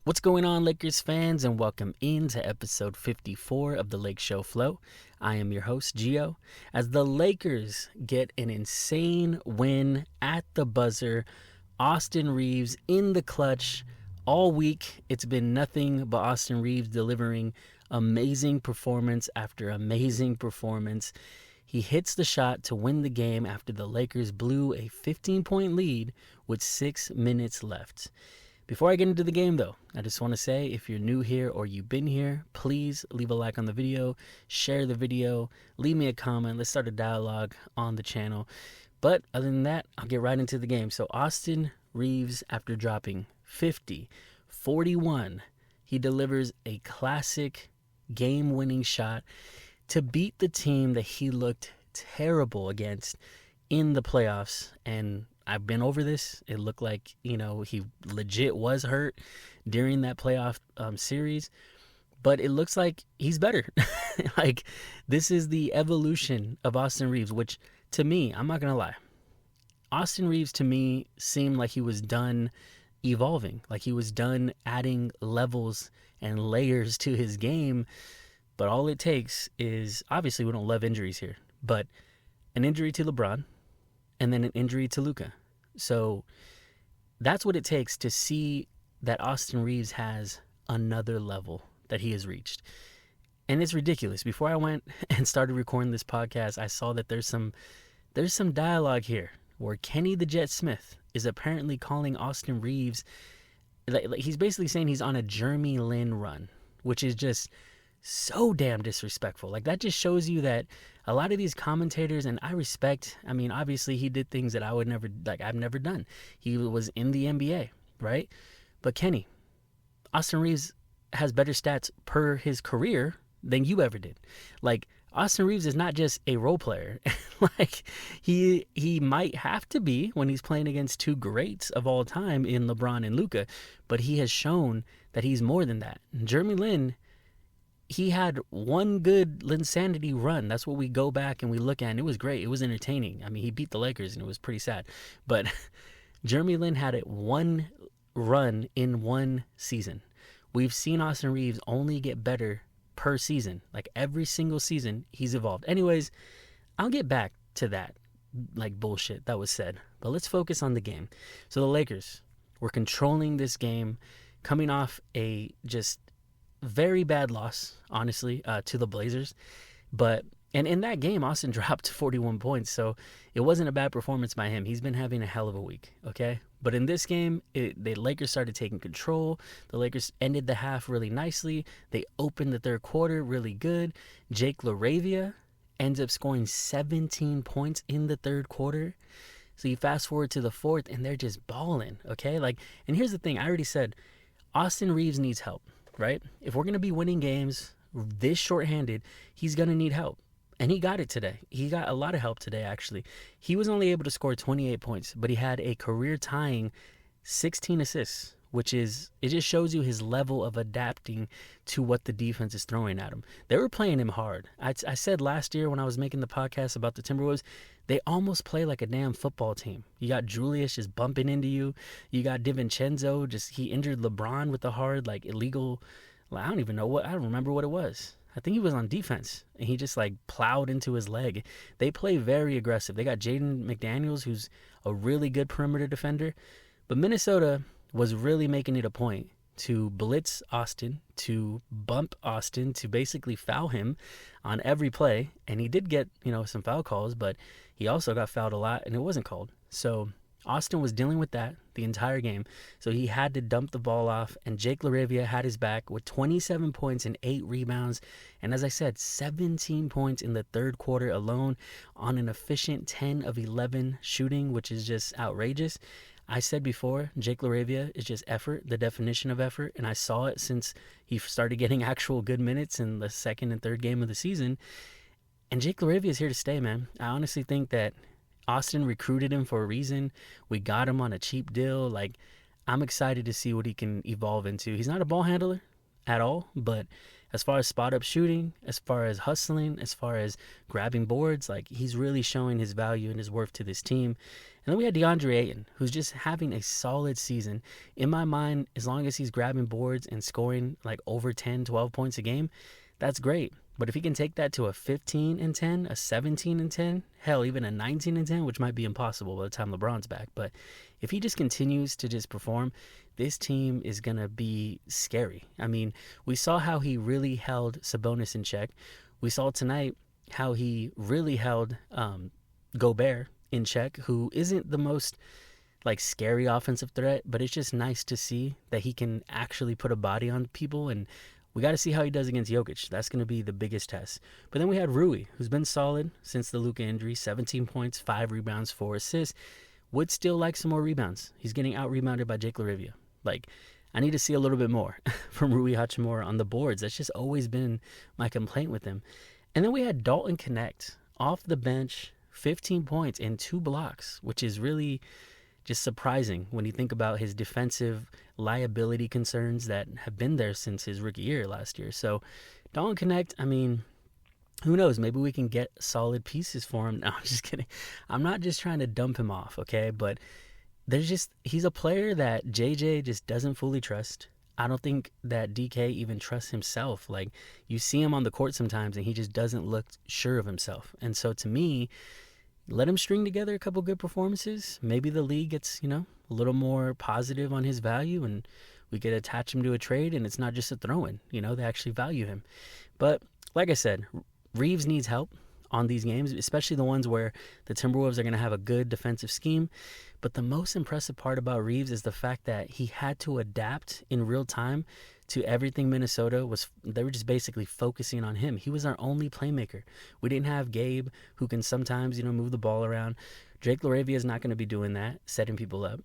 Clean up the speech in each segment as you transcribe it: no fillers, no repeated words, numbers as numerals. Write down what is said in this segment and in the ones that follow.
What's going on, Lakers fans, and welcome into episode 54 of the LakeShow Flow. I am your host, Gio, as the Lakers get an insane win at the buzzer. Austin Reaves in the clutch all week. It's been nothing but Austin Reaves delivering amazing performance after amazing performance. He hits the shot to win the game after the Lakers blew a 15-point lead with 6 minutes left. Before I get into the game, though, I just want to say, if you're new here or you've been here, please leave a like on the video, share the video, leave me a comment. Let's start a dialogue on the channel. But other than that, I'll get right into the game. So Austin Reaves, after dropping 50, 41, he delivers a classic game-winning shot to beat the team that he looked terrible against in the playoffs. And I've been over this. It looked like, he legit was hurt during that playoff series. But it looks like he's better. Like, this is the evolution of Austin Reaves, which, to me, I'm not going to lie. Austin Reaves, to me, seemed like he was done evolving. Like he was done adding levels and layers to his game. But all it takes is, obviously, we don't love injuries here, but an injury to LeBron and then an injury to Luka. So that's what it takes to see that Austin Reaves has another level that he has reached. And it's ridiculous. Before I went and started recording this podcast, I saw that there's some dialogue here where Kenny the Jet Smith is apparently calling Austin Reaves, like he's basically saying he's on a Jeremy Lin run, which is just so damn disrespectful. Like, that just shows you that a lot of these commentators, and I respect, obviously he did things that I've never done. He was in the NBA, right? But Kenny, Austin Reaves has better stats per his career than you ever did. Like, Austin Reaves is not just a role player. Like, he might have to be when he's playing against two greats of all time in LeBron and Luka, but he has shown that he's more than that. Jeremy Lin, he had one good Linsanity run. That's what we go back and we look at, and it was great. It was entertaining. He beat the Lakers, and it was pretty sad. But Jeremy Lin had it one run in one season. We've seen Austin Reaves only get better per season. Like, every single season, he's evolved. Anyways, I'll get back to that, bullshit that was said. But let's focus on the game. So the Lakers were controlling this game, coming off a just very bad loss, honestly, to the Blazers. But in that game, Austin dropped 41 points, so it wasn't a bad performance by him. He's been having a hell of a week, okay? But in this game, the Lakers started taking control. The Lakers ended the half really nicely. They opened the third quarter really good. Jake LaRavia ends up scoring 17 points in the third quarter. So you fast forward to the fourth, and they're just balling, okay? And here's the thing. I already said Austin Reaves needs help, right? If we're going to be winning games this shorthanded, he's going to need help. And he got it today. He got a lot of help today, actually. He was only able to score 28 points, but he had a career-tying 16 assists, it just shows you his level of adapting to what the defense is throwing at him. They were playing him hard. I said last year when I was making the podcast about the Timberwolves, they almost play like a damn football team. You got Julius just bumping into you. You got DiVincenzo, he injured LeBron with the hard, illegal, I don't remember what it was. I think he was on defense, and he just plowed into his leg. They play very aggressive. They got Jaden McDaniels, who's a really good perimeter defender. But Minnesota was really making it a point to blitz Austin, to bump Austin, to basically foul him on every play. And he did get, some foul calls, but he also got fouled a lot, and it wasn't called. So Austin was dealing with that the entire game, so he had to dump the ball off, and Jake LaRavia had his back with 27 points and 8 rebounds, and as I said, 17 points in the third quarter alone on an efficient 10 of 11 shooting, which is just outrageous. I said before, Jake LaRavia is just effort, the definition of effort, and I saw it since he started getting actual good minutes in the second and third game of the season, and Jake LaRavia is here to stay, man. I honestly think that Austin recruited him for a reason. We got him on a cheap deal. I'm excited to see what he can evolve into. He's not a ball handler at all, but as far as spot up shooting, as far as hustling, as far as grabbing boards, like he's really showing his value and his worth to this team. And then we had DeAndre Ayton, who's just having a solid season. In my mind, as long as he's grabbing boards and scoring like over 10, 12 points a game, that's great. But if he can take that to a 15 and 10, a 17 and 10, hell, even a 19 and 10, which might be impossible by the time LeBron's back. But if he just continues to just perform, this team is going to be scary. I mean, we saw how he really held Sabonis in check. We saw tonight how he really held Gobert in check, who isn't the most like scary offensive threat, but it's just nice to see that he can actually put a body on people, and we got to see how he does against Jokic. That's going to be the biggest test. But then we had Rui, who's been solid since the Luka injury, 17 points, 5 rebounds, 4 assists. Would still like some more rebounds. He's getting out-rebounded by Jake LaRivia. Like, I need to see a little bit more from Rui Hachimura on the boards. That's just always been my complaint with him. And then we had Dalton Connect off the bench, 15 points and 2 blocks, which is really just surprising when you think about his defensive liability concerns that have been there since his rookie year last year. So Dalton Connect, I mean, who knows? Maybe we can get solid pieces for him. No, I'm just kidding. I'm not just trying to dump him off, okay? But he's a player that JJ just doesn't fully trust. I don't think that DK even trusts himself. Like, you see him on the court sometimes and he just doesn't look sure of himself. And so to me, let him string together a couple good performances. Maybe the league gets, a little more positive on his value and we could attach him to a trade and it's not just a throw-in. They actually value him. But like I said, Reaves needs help on these games, especially the ones where the Timberwolves are going to have a good defensive scheme. But the most impressive part about Reaves is the fact that he had to adapt in real time to everything Minnesota was. They were just basically focusing on him. He was our only playmaker. We didn't have Gabe, who can sometimes, move the ball around. Jake LaRavia is not going to be doing that, setting people up,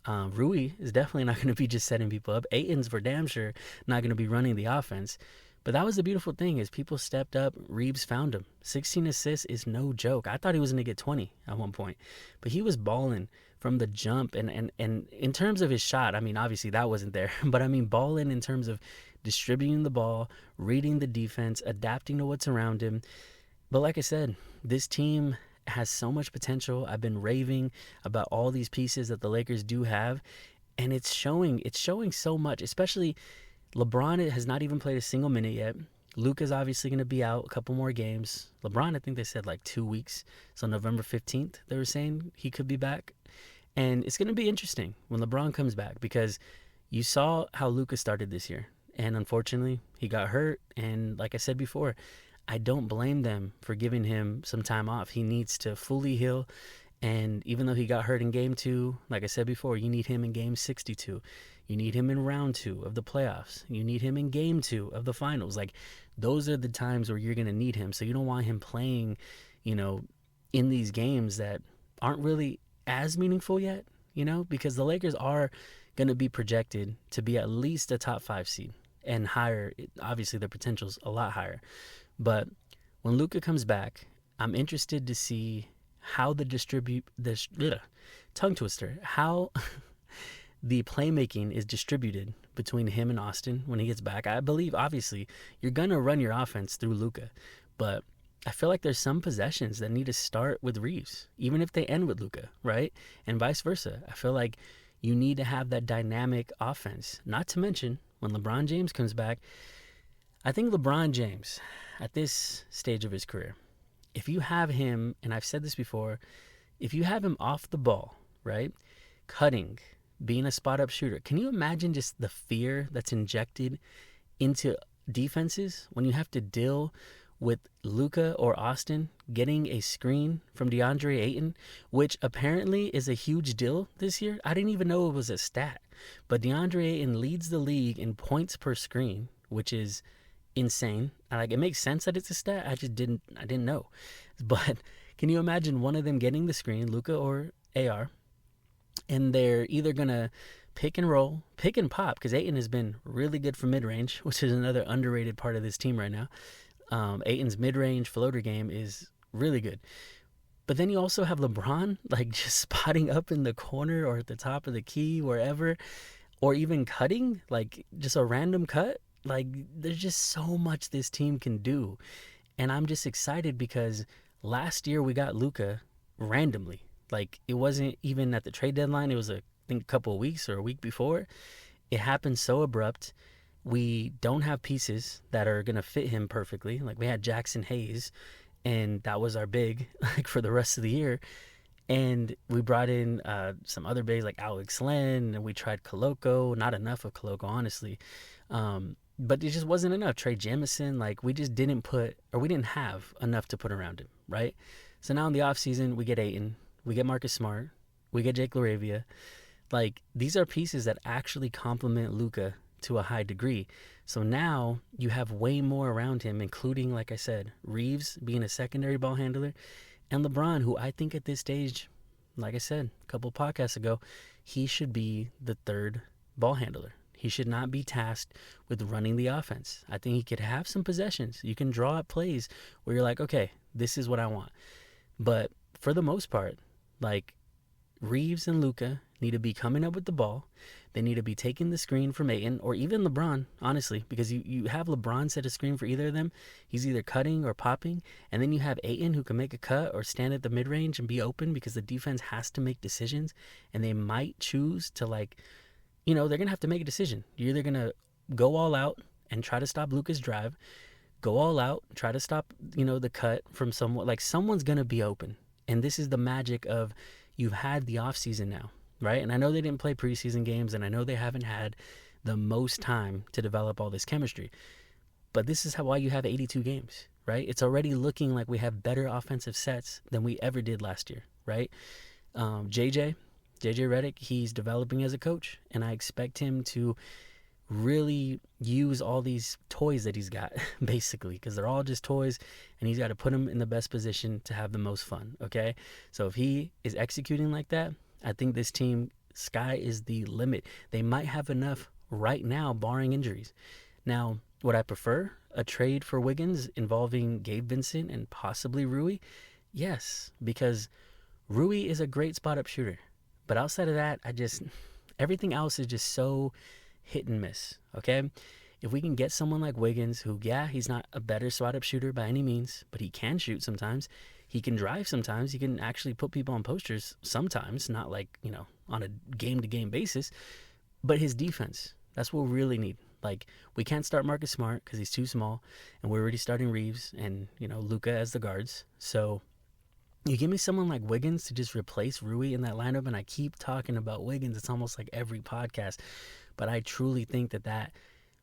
Rui is definitely not going to be just setting people up. Ayton's for damn sure not going to be running the offense. But that was the beautiful thing is people stepped up. Reaves found him. 16 assists is no joke. I thought he was going to get 20 at one point. But he was balling from the jump. And in terms of his shot, I mean, obviously that wasn't there. But I mean, balling in terms of distributing the ball, reading the defense, adapting to what's around him. But like I said, this team has so much potential. I've been raving about all these pieces that the Lakers do have. And it's showing so much, especially LeBron has not even played a single minute yet. Luka's obviously going to be out a couple more games. LeBron, I think they said like 2 weeks. So November 15th, they were saying he could be back. And it's going to be interesting when LeBron comes back because you saw how Luka started this year. And unfortunately, he got hurt. And like I said before, I don't blame them for giving him some time off. He needs to fully heal. And even though he got hurt in game 2, like I said before, you need him in game 62. You need him in round 2 of the playoffs. You need him in game 2 of the finals. Like, those are the times where you're going to need him. So you don't want him playing, in these games that aren't really as meaningful yet, because the Lakers are going to be projected to be at least a top 5 seed and higher. Obviously, their potential's a lot higher. But when Luka comes back, I'm interested to see how tongue twister, how the playmaking is distributed between him and Austin when he gets back. I believe, obviously, you're going to run your offense through Luka, but I feel like there's some possessions that need to start with Reaves, even if they end with Luka, right? And vice versa. I feel like you need to have that dynamic offense. Not to mention, when LeBron James comes back, I think LeBron James, at this stage of his career, if you have him, and I've said this before, if you have him off the ball, right, cutting, being a spot-up shooter, can you imagine just the fear that's injected into defenses when you have to deal with Luka or Austin getting a screen from DeAndre Ayton, which apparently is a huge deal this year? I didn't even know it was a stat. But DeAndre Ayton leads the league in points per screen, which is insane. Like, it makes sense that it's a stat. I didn't know. But can you imagine one of them getting the screen, Luka or AR, and they're either going to pick and roll, pick and pop, because Ayton has been really good for mid-range, which is another underrated part of this team right now. Ayton's mid-range floater game is really good. But then you also have LeBron, like, just spotting up in the corner or at the top of the key, wherever, or even cutting, like, just a random cut. Like, there's just so much this team can do. And I'm just excited because last year we got Luka randomly. Like, it wasn't even at the trade deadline. It was, I think, a couple of weeks or a week before. It happened so abrupt. We don't have pieces that are going to fit him perfectly. Like, we had Jackson Hayes, and that was our big, like, for the rest of the year. And we brought in some other bigs like Alex Len, and we tried Koloko. Not enough of Koloko, honestly. But it just wasn't enough. Trey Jamison, like, we just didn't put, or we didn't have enough to put around him, right? So now in the offseason, we get Ayton, we get Marcus Smart, we get Jake LaRavia. Like, these are pieces that actually complement Luka to a high degree. So now you have way more around him, including, like I said, Reaves being a secondary ball handler, and LeBron, who I think at this stage, like I said a couple podcasts ago, he should be the third ball handler. He should not be tasked with running the offense. I think he could have some possessions. You can draw up plays where you're like, okay, this is what I want. But for the most part, like, Reaves and Luka need to be coming up with the ball. They need to be taking the screen from Ayton or even LeBron, honestly, because you have LeBron set a screen for either of them. He's either cutting or popping. And then you have Ayton who can make a cut or stand at the mid-range and be open because the defense has to make decisions. And they might choose to, like, they're going to have to make a decision. You're either going to go all out and try to stop Luka's drive, go all out, try to stop, the cut from someone. Like, someone's going to be open. And this is the magic of you've had the offseason now, right? And I know they didn't play preseason games, and I know they haven't had the most time to develop all this chemistry. But this is why you have 82 games, right? It's already looking like we have better offensive sets than we ever did last year, right? JJ Redick, he's developing as a coach, and I expect him to really use all these toys that he's got, basically, because they're all just toys, and he's got to put them in the best position to have the most fun, okay? So if he is executing like that, I think this team, sky is the limit. They might have enough right now, barring injuries. Now, would I prefer a trade for Wiggins involving Gabe Vincent and possibly Rui? Yes, because Rui is a great spot-up shooter. But outside of that, everything else is just so hit and miss, okay? If we can get someone like Wiggins, who, yeah, he's not a better spot-up shooter by any means, but he can shoot sometimes. He can drive sometimes. He can actually put people on posters sometimes, not like, on a game-to-game basis. But his defense, that's what we really need. Like, we can't start Marcus Smart because he's too small, and we're already starting Reaves and, Luka as the guards. So you give me someone like Wiggins to just replace Rui in that lineup, and I keep talking about Wiggins. It's almost like every podcast. But I truly think that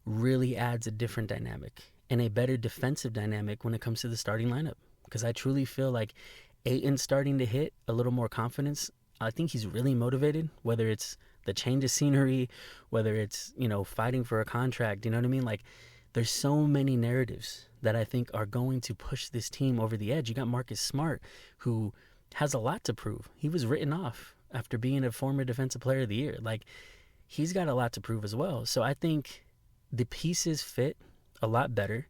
really adds a different dynamic and a better defensive dynamic when it comes to the starting lineup. Because I truly feel like Ayton's starting to hit a little more confidence. I think he's really motivated, whether it's the change of scenery, whether it's, fighting for a contract. You know what I mean? Like, there's so many narratives that I think are going to push this team over the edge. You got Marcus Smart, who has a lot to prove. He was written off after being a former Defensive Player of the Year. Like, he's got a lot to prove as well. So I think the pieces fit a lot better.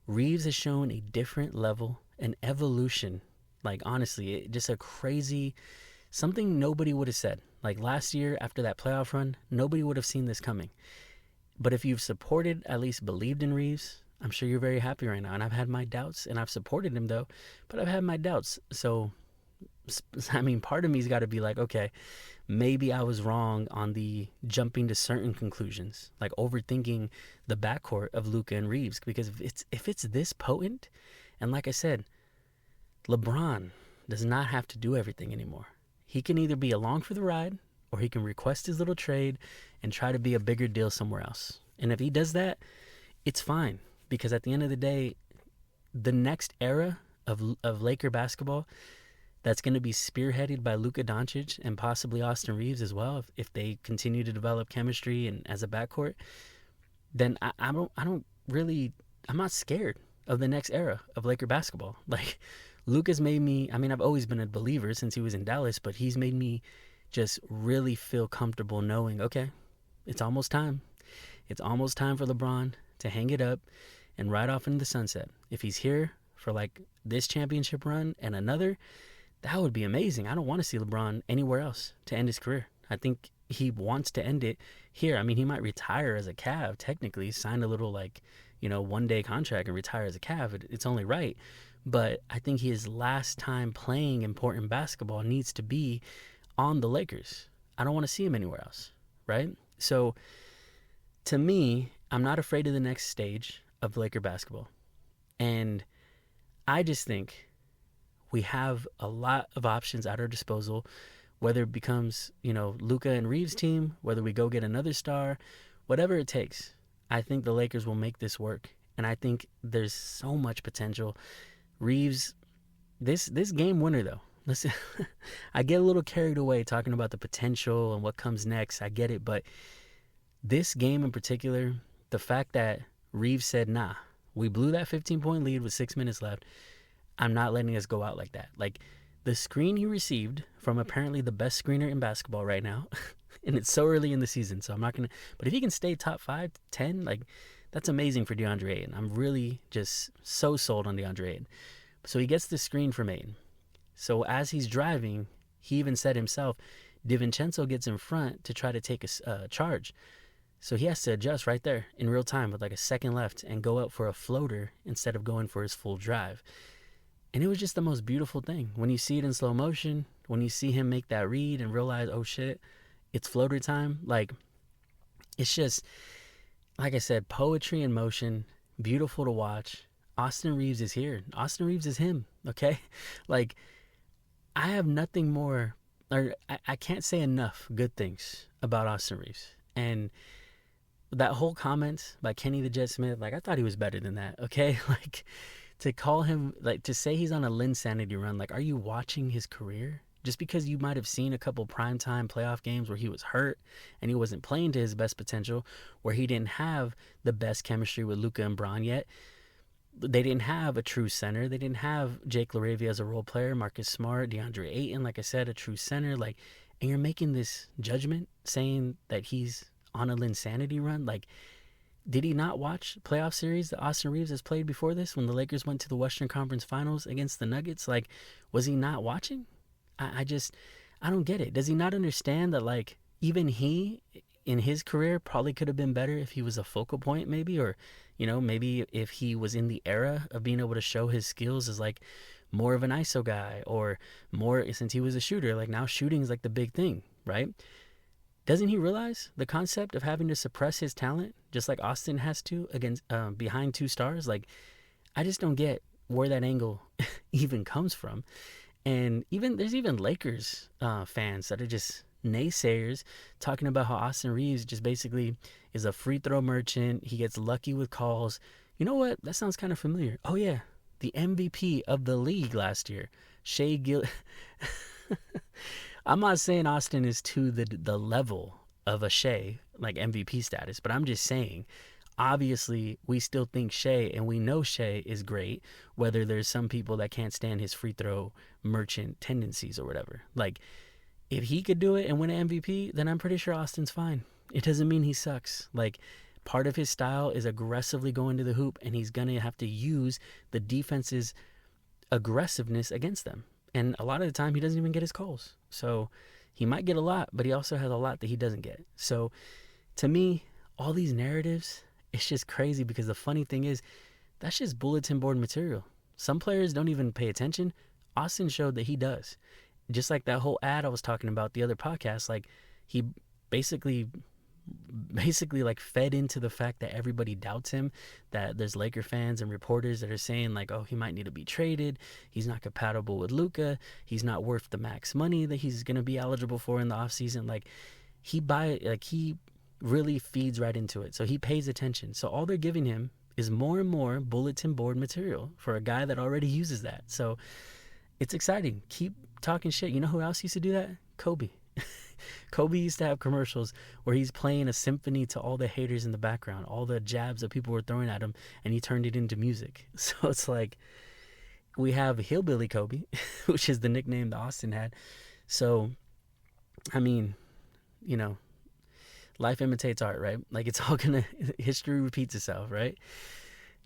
Reaves has shown a different level, an evolution. Like, honestly, just a crazy, something nobody would have said. Like, last year, after that playoff run, nobody would have seen this coming. But if you've supported, at least believed in Reaves, I'm sure you're very happy right now. And I've had my doubts, and I've supported him, though. But I've had my doubts. So, part of me's got to be like, okay, maybe I was wrong on the jumping to certain conclusions, like overthinking the backcourt of Luka and Reaves. Because if it's this potent, and like I said, LeBron does not have to do everything anymore. He can either be along for the ride, or he can request his little trade and try to be a bigger deal somewhere else. And if he does that, it's fine. Because at the end of the day, the next era of Laker basketball that's going to be spearheaded by Luka Doncic and possibly Austin Reaves as well, if they continue to develop chemistry and as a backcourt, then I'm not scared of the next era of Laker basketball. Like, Luka's made me, I've always been a believer since he was in Dallas, but he's made me just really feel comfortable knowing, okay, it's almost time. It's almost time for LeBron to hang it up and ride off into the sunset. If he's here for like this championship run and another, that would be amazing. I don't want to see LeBron anywhere else to end his career. I think he wants to end it here. I mean, he might retire as a Cav, technically, sign a little, like, 1-day contract and retire as a Cav. It's only right. But I think his last time playing important basketball needs to be on the Lakers. I don't want to see him anywhere else, right? So to me, I'm not afraid of the next stage of Laker basketball. And I just think we have a lot of options at our disposal, whether it becomes, Luka and Reaves team, whether we go get another star, whatever it takes. I think the Lakers will make this work. And I think there's so much potential. Reaves, this game winner, though. Listen, I get a little carried away talking about the potential and what comes next. I get it. But this game in particular, the fact that Reaves said, nah, we blew that 15-point lead with 6 minutes left. I'm not letting us go out like that. Like, the screen he received from apparently the best screener in basketball right now, and it's so early in the season, so I'm not going to, but if he can stay top 5, 10, like, that's amazing for DeAndre Ayton. I'm really just so sold on DeAndre Ayton. So he gets the screen from Ayton. So as he's driving, he even said himself, DiVincenzo gets in front to try to take a charge. So he has to adjust right there in real time with like a second left and go out for a floater instead of going for his full drive. And it was just the most beautiful thing. When you see it in slow motion, when you see him make that read and realize, oh shit, it's floater time. Like, it's just, like I said, poetry in motion, beautiful to watch. Austin Reaves is here. Austin Reaves is him, okay? Like, I have nothing more, or I can't say enough good things about Austin Reaves. And that whole comment by Kenny the Jet Smith, like, I thought he was better than that, okay? Like, to call him, like, to say he's on a Linsanity run, like, are you watching his career? Just because you might have seen a couple primetime playoff games where he was hurt and he wasn't playing to his best potential, where he didn't have the best chemistry with Luka and Bron yet. They didn't have a true center. They didn't have Jake LaRavia as a role player, Marcus Smart, DeAndre Ayton, like I said, a true center. Like, and you're making this judgment saying that he's on a Linsanity run? Like, did he not watch playoff series that Austin Reaves has played before this when the Lakers went to the Western Conference Finals against the Nuggets? Like, was he not watching? I don't get it. Does he not understand that, like, even he in his career probably could have been better if he was a focal point maybe, or, maybe if he was in the era of being able to show his skills as, like, more of an ISO guy, or more, since he was a shooter, like, now shooting is like the big thing, right? Doesn't he realize the concept of having to suppress his talent just like Austin has to against behind two stars? Like, I just don't get where that angle even comes from. And there's even Lakers fans that are just naysayers talking about how Austin Reaves just basically is a free throw merchant. He gets lucky with calls. You know what? That sounds kind of familiar. Oh yeah, the MVP of the league last year, Shai Gill. I'm not saying Austin is to the level of a Shai, like MVP status, but I'm just saying, obviously, we still think Shai, and we know Shai is great, whether there's some people that can't stand his free throw merchant tendencies or whatever. Like, if he could do it and win an MVP, then I'm pretty sure Austin's fine. It doesn't mean he sucks. Like, part of his style is aggressively going to the hoop, and he's going to have to use the defense's aggressiveness against them. And a lot of the time, he doesn't even get his calls. So he might get a lot, but he also has a lot that he doesn't get. So to me, all these narratives, it's just crazy, because the funny thing is, that's just bulletin board material. Some players don't even pay attention. Austin showed that he does. Just like that whole ad I was talking about the other podcast, like, he basically like fed into the fact that everybody doubts him, that there's Laker fans and reporters that are saying, like, oh, he might need to be traded, he's not compatible with Luka, he's not worth the max money that he's going to be eligible for in the offseason. Like, he really feeds right into it, so he pays attention. So all they're giving him is more and more bulletin board material for a guy that already uses that. So it's exciting. Keep talking shit. You know who else used to do that? Kobe. Kobe used to have commercials where he's playing a symphony to all the haters in the background, all the jabs that people were throwing at him, and he turned it into music. So it's like, we have Hillbilly Kobe, which is the nickname that Austin had. So, I mean, life imitates art, right? Like, it's all history repeats itself, right?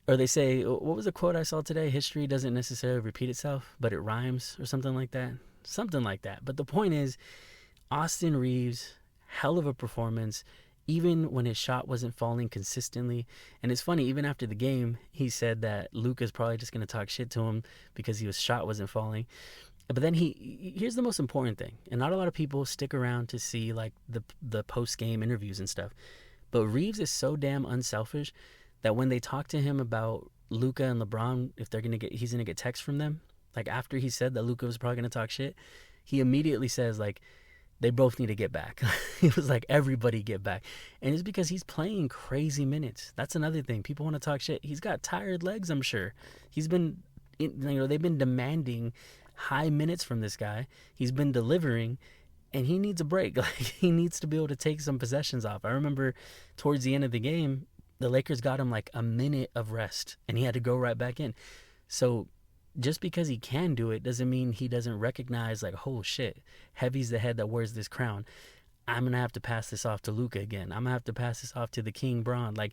Or they say, what was the quote I saw today? History doesn't necessarily repeat itself, but it rhymes, or something like that. Something like that. But the point is, Austin Reaves, hell of a performance even when his shot wasn't falling consistently. And it's funny, even after the game, he said that Luka's probably just going to talk shit to him because his shot wasn't falling. But then here's the most important thing, and not a lot of people stick around to see like the post game interviews and stuff. But Reaves is so damn unselfish that when they talk to him about Luka and LeBron, if he's gonna get texts from them. Like after he said that Luka was probably gonna talk shit, he immediately says like they both need to get back. He was like, everybody get back, and it's because he's playing crazy minutes. That's another thing. People want to talk shit. He's got tired legs. I'm sure they've been demanding high minutes from this guy. He's been delivering, and he needs a break. Like he needs to be able to take some possessions off. I remember towards the end of the game, the Lakers got him like a minute of rest, and he had to go right back in. So just because he can do it doesn't mean he doesn't recognize like, oh shit, heavy's the head that wears this crown. I'm gonna have to pass this off to Luka again. I'm gonna have to pass this off to the King Braun. Like,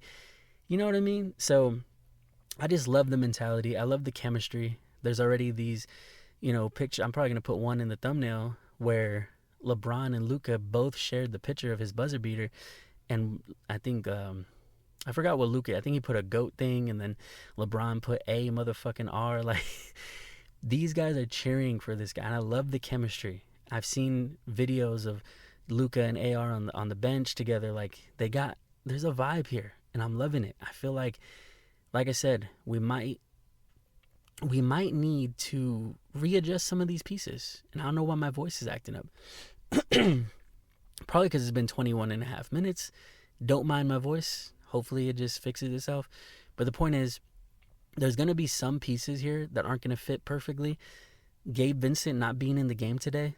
you know what I mean? So I just love the mentality. I love the chemistry. There's already these, picture. I'm probably gonna put one in the thumbnail where LeBron and Luka both shared the picture of his buzzer beater, and I think I forgot what Luka. I think he put a goat thing, and then LeBron put a motherfucking R. Like these guys are cheering for this guy, and I love the chemistry. I've seen videos of Luka and AR on the bench together. Like there's a vibe here, and I'm loving it. I feel like I said, we might need to readjust some of these pieces. And I don't know why my voice is acting up. Probably because it's been 21 and a half minutes. Don't mind my voice. Hopefully it just fixes itself. But the point is, there's going to be some pieces here that aren't going to fit perfectly. Gabe Vincent not being in the game today.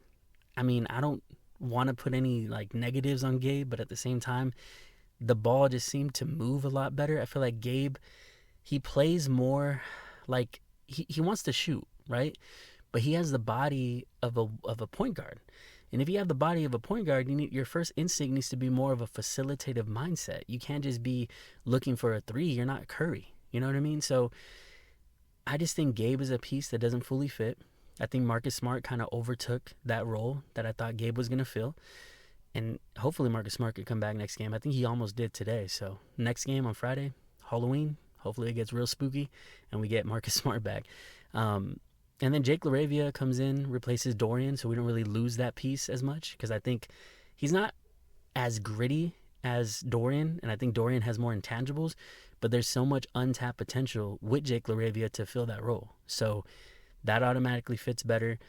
I mean, I don't want to put any like negatives on Gabe, but at the same time, the ball just seemed to move a lot better. I feel like Gabe, he plays more like he wants to shoot, right? But he has the body of a point guard. And if you have the body of a point guard, your first instinct needs to be more of a facilitative mindset. You can't just be looking for a three. You're not Curry. You know what I mean? So I just think Gabe is a piece that doesn't fully fit. I think Marcus Smart kind of overtook that role that I thought Gabe was going to fill. And hopefully Marcus Smart could come back next game. I think he almost did today. So next game on Friday, Halloween, hopefully it gets real spooky and we get Marcus Smart back. And then Jake LaRavia comes in, replaces Dorian, so we don't really lose that piece as much because I think he's not as gritty as Dorian, and I think Dorian has more intangibles, but there's so much untapped potential with Jake LaRavia to fill that role. So that automatically fits better.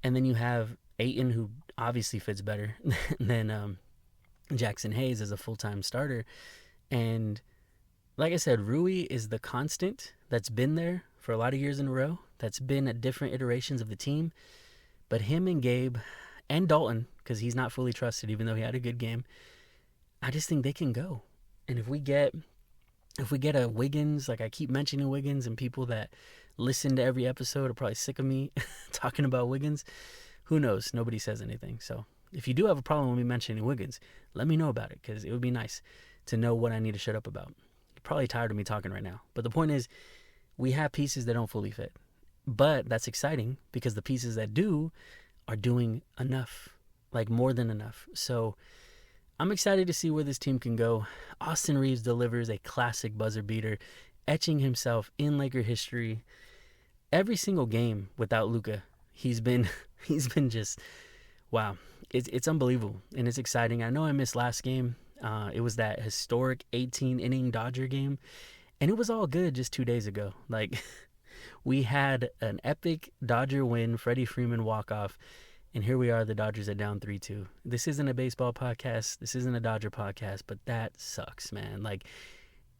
And then you have Ayton, who obviously fits better than Jackson Hayes as a full-time starter. And like I said, Rui is the constant that's been there for a lot of years in a row, that's been at different iterations of the team. But him and Gabe and Dalton, because he's not fully trusted even though he had a good game, I just think they can go. And if we get a Wiggins, like I keep mentioning Wiggins, and people that listen to every episode are probably sick of me talking about Wiggins, who knows? Nobody says anything. So if you do have a problem with me mentioning Wiggins, let me know about it, because it would be nice to know what I need to shut up about. You're probably tired of me talking right now. But the point is, we have pieces that don't fully fit. But that's exciting because the pieces that do are doing enough, like more than enough. So I'm excited to see where this team can go. Austin Reaves delivers a classic buzzer beater, etching himself in Laker history. Every single game without Luka, he's been just, wow. It's unbelievable, and it's exciting. I know I missed last game. It was that historic 18-inning Dodger game, and it was all good just 2 days ago. Like, we had an epic Dodger win, Freddie Freeman walk-off, and here we are, the Dodgers are down 3-2. This isn't a baseball podcast. This isn't a Dodger podcast, but that sucks, man. Like,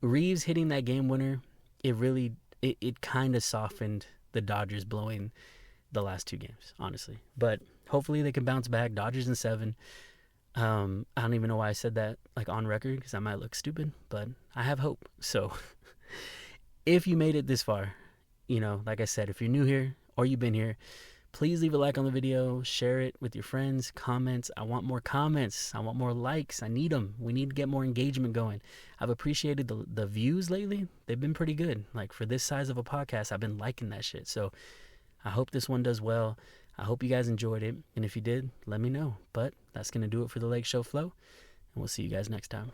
Reaves hitting that game winner, it kind of softened the Dodgers blowing the last two games, honestly. But hopefully they can bounce back. Dodgers in 7. I don't even know why I said that like on record, because I might look stupid, but I have hope. So if you made it this far, like I said, if you're new here or you've been here, please leave a like on the video, share it with your friends, comments. I want more comments. I want more likes. I need them. We need to get more engagement going. I've appreciated the views lately. They've been pretty good. Like, for this size of a podcast, I've been liking that shit. So I hope this one does well. I hope you guys enjoyed it. And if you did, let me know. But that's going to do it for the Lake Show Flow. And we'll see you guys next time.